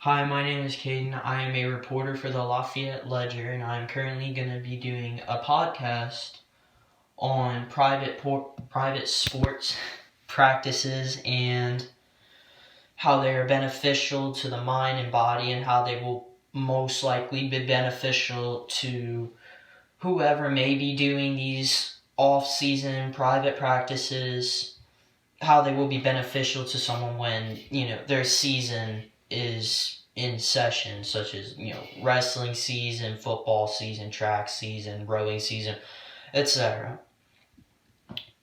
Hi, my name is Caden. I am a reporter for the Lafayette Ledger, and I'm currently going to be doing a podcast on private sports practices and how they are beneficial to the mind and body, and how they will most likely be beneficial to whoever may be doing these off-season private practices. How they will be beneficial to someone when their season is in session, such as wrestling season, football season, track season, rowing season, etc.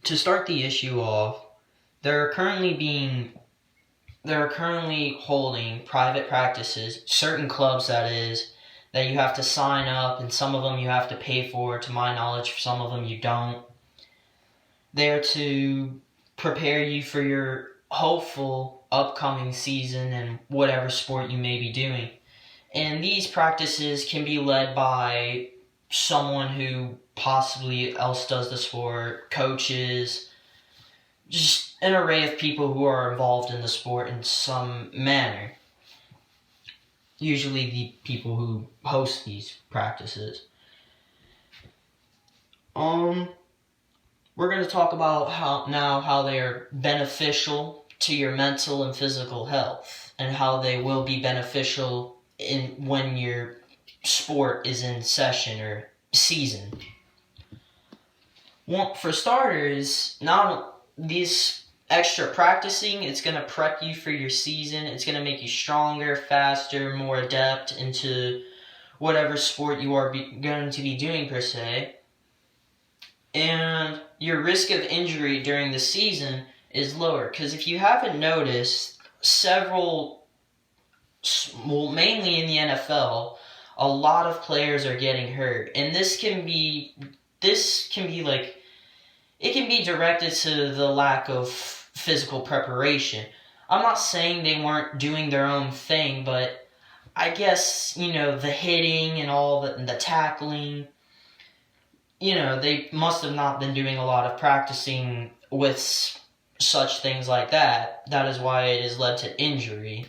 To start the issue off, there are currently holding private practices, certain clubs that is, that you have to sign up, and some of them you have to pay for. To my knowledge, some of them you don't. They're to prepare you for your hopeful upcoming season and whatever sport you may be doing. And these practices can be led by someone who possibly else does the sport, coaches, just an array of people who are involved in the sport in some manner. Usually the people who host these practices. We're going to talk about how they are beneficial to your mental and physical health, and how they will be beneficial when your sport is in session or season. For starters, not these extra practicing, it's going to prep you for your season. It's going to make you stronger, faster, more adept into whatever sport you are going to be doing per se. And your risk of injury during the season is lower. Because if you haven't noticed, mainly in the NFL, a lot of players are getting hurt. And it can be directed to the lack of physical preparation. I'm not saying they weren't doing their own thing, but I guess, the hitting and all the tackling, they must have not been doing a lot of practicing with such things like that. That is why it has led to injury,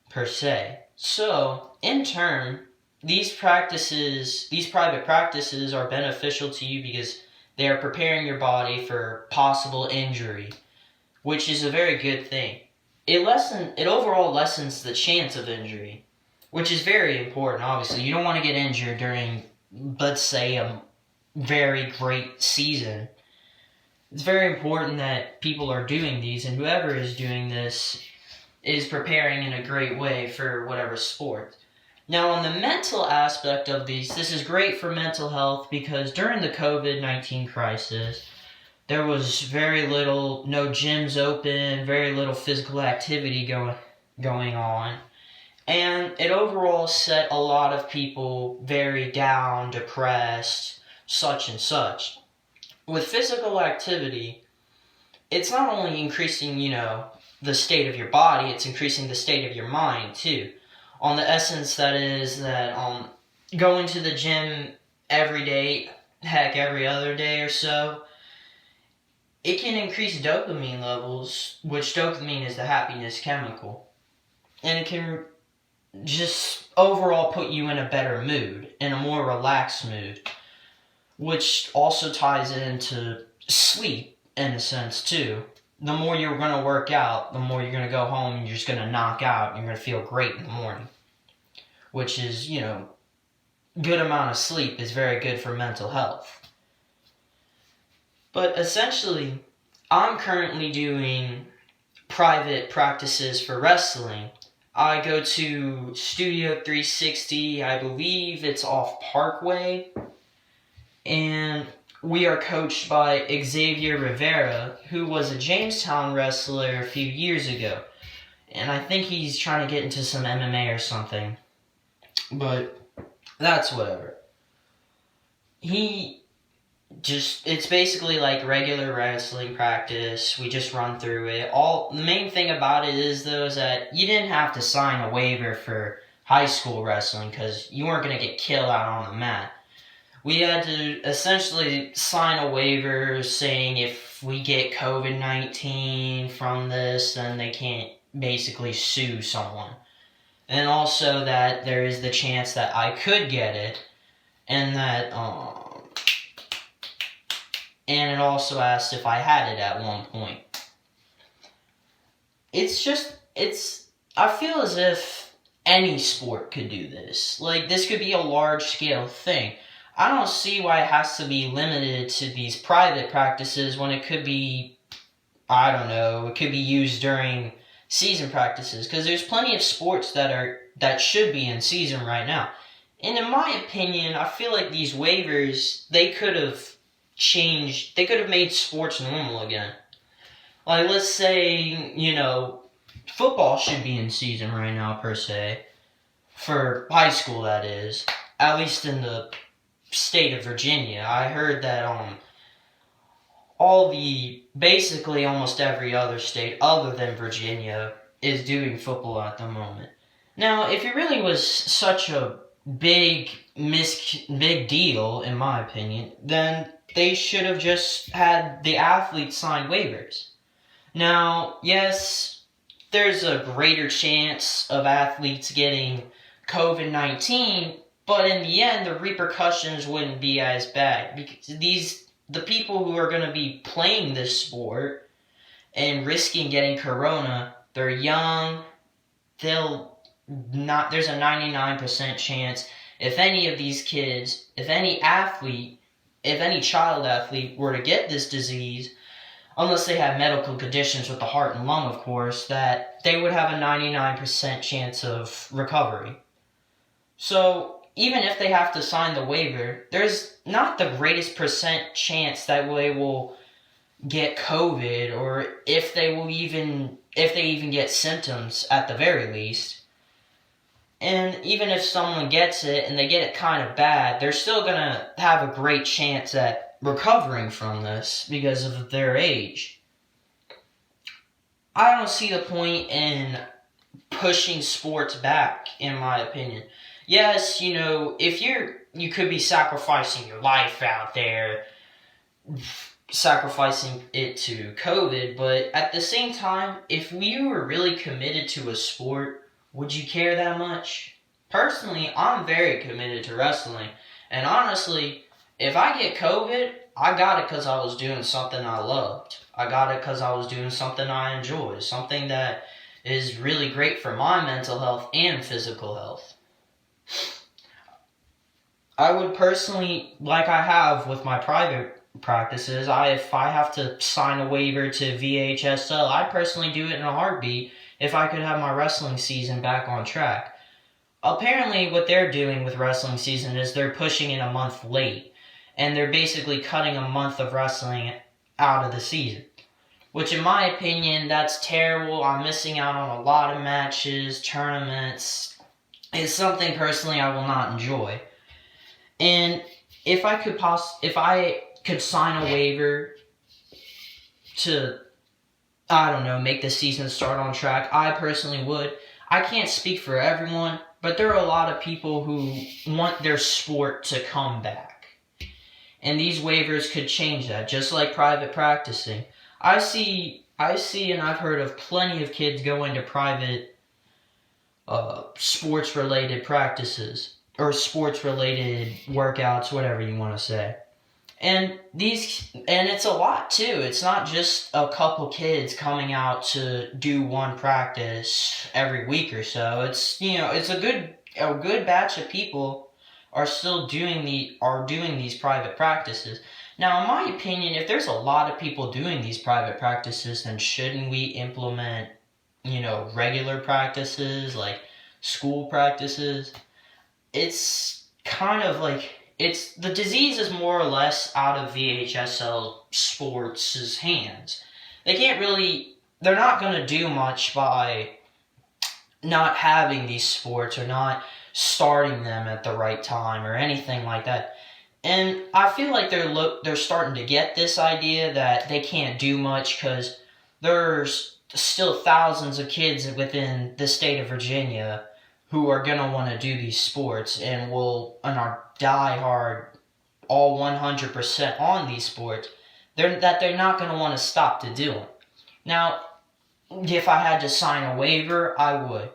per se. So, in turn, these private practices are beneficial to you because they are preparing your body for possible injury, which is a very good thing. It overall lessens the chance of injury, which is very important, obviously. You don't want to get injured during, let's say, a very great season. It's very important that people are doing these, and whoever is doing this is preparing in a great way for whatever sport. Now, on the mental aspect of these, this is great for mental health because during the COVID-19 crisis, there was no gyms open, very little physical activity going on. And it overall set a lot of people very down, depressed, such and such. With physical activity, it's not only increasing, the state of your body, it's increasing the state of your mind too. On the essence that is that going to the gym every day, heck, every other day or so, it can increase dopamine levels, which dopamine is the happiness chemical. And it can just overall put you in a better mood, in a more relaxed mood, which also ties into sleep in a sense too. The more you're going to work out, the more you're going to go home and you're just going to knock out and you're going to feel great in the morning, which is, good amount of sleep is very good for mental health. But essentially, I'm currently doing private practices for wrestling. I go to Studio 360, I believe it's off Parkway, and we are coached by Xavier Rivera, who was a Jamestown wrestler a few years ago. And I think he's trying to get into some MMA or something. But that's whatever. It's basically like regular wrestling practice. We just run through it. The main thing about it is that you didn't have to sign a waiver for high school wrestling because you weren't going to get killed out on the mat. We had to essentially sign a waiver saying if we get COVID-19 from this, then they can't basically sue someone. and also that there is the chance that I could get it, and that and it also asked if I had it at one point. I feel as if any sport could do this. Like, this could be a large scale thing. I don't see why it has to be limited to these private practices when it could be, I don't know, it could be used during season practices, because there's plenty of sports that should be in season right now. And in my opinion, I feel like these waivers, they could have made sports normal again. Like, let's say, football should be in season right now, per se. For high school, that is. At least in the state of Virginia. I heard that basically almost every other state other than Virginia is doing football at the moment. Now, if it really was such a big deal, in my opinion, then they should have just had the athletes sign waivers. Now, yes, there's a greater chance of athletes getting COVID-19, but in the end, the repercussions wouldn't be as bad, because the people who are going to be playing this sport and risking getting corona, they're young. There's a 99% chance if any of these kids, if any child athlete were to get this disease, unless they have medical conditions with the heart and lung, of course, that they would have a 99% chance of recovery. So, even if they have to sign the waiver, there's not the greatest percent chance that they will get COVID, or if they even get symptoms at the very least. And even if someone gets it and they get it kind of bad, they're still going to have a great chance at recovering from this because of their age. I don't see the point in pushing sports back, in my opinion. Yes, if you could be sacrificing your life out there, sacrificing it to COVID, but at the same time, if you were really committed to a sport, would you care that much? Personally, I'm very committed to wrestling, and honestly, if I get COVID, I got it because I was doing something I loved. I got it because I was doing something I enjoy, something that is really great for my mental health and physical health. I would personally, like I have with my private practices, if I have to sign a waiver to VHSL, I personally do it in a heartbeat if I could have my wrestling season back on track. Apparently, what they're doing with wrestling season is they're pushing it a month late, and they're basically cutting a month of wrestling out of the season. Which, in my opinion, that's terrible. I'm missing out on a lot of matches, tournaments. It's something personally I will not enjoy. And if I could sign a waiver to, I don't know, make the season start on track, I personally would. I can't speak for everyone, but there are a lot of people who want their sport to come back. And these waivers could change that, just like private practicing. I see and I've heard of plenty of kids going to private sports-related practices, or sports-related workouts, whatever you want to say. And it's a lot too. It's not just a couple kids coming out to do one practice every week or so. It's a good batch of people are still doing these private practices. Now, in my opinion, if there's a lot of people doing these private practices, then shouldn't we implement, regular practices like school practices? It's kind of like, the disease is more or less out of VHSL Sports' hands. They're not going to do much by not having these sports or not starting them at the right time or anything like that. And I feel like they're starting to get this idea that they can't do much because there's still thousands of kids within the state of Virginia who are going to want to do these sports and are diehard, all 100% on these sports, they're not going to want to stop to do them. Now, if I had to sign a waiver, I would.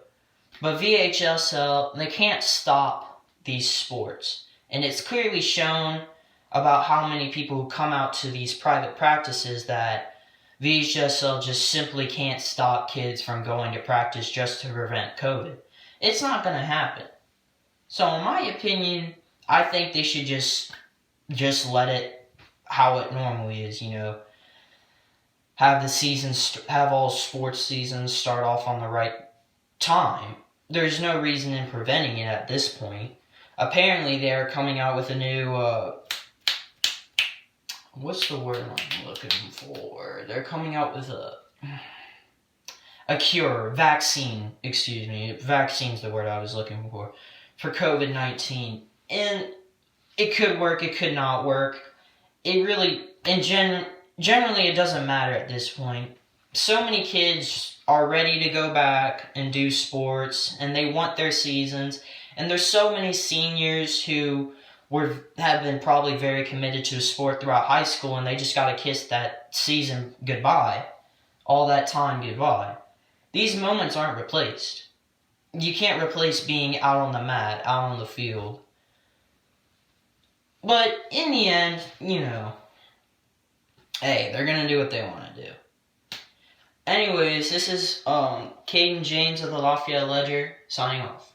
But VHSL, they can't stop these sports. And it's clearly shown about how many people who come out to these private practices that VHSL just simply can't stop kids from going to practice just to prevent COVID. It's not going to happen. So in my opinion, I think they should just let it how it normally is, have the seasons, have all sports seasons start off on the right time. There's no reason in preventing it at this point. Apparently, they're coming out with a new, what's the word I'm looking for? They're coming out with a cure, vaccine, excuse me. Vaccine's the word I was looking for COVID-19. And it could work, it could not work. It really, generally, it doesn't matter at this point. So many kids are ready to go back and do sports, and they want their seasons. And there's so many seniors who have been probably very committed to a sport throughout high school, and they just got to kiss that season goodbye. All that time goodbye. These moments aren't replaced. You can't replace being out on the mat, out on the field. But in the end, hey, they're going to do what they want to do. Anyways, this is Caden James of the Lafayette Ledger signing off.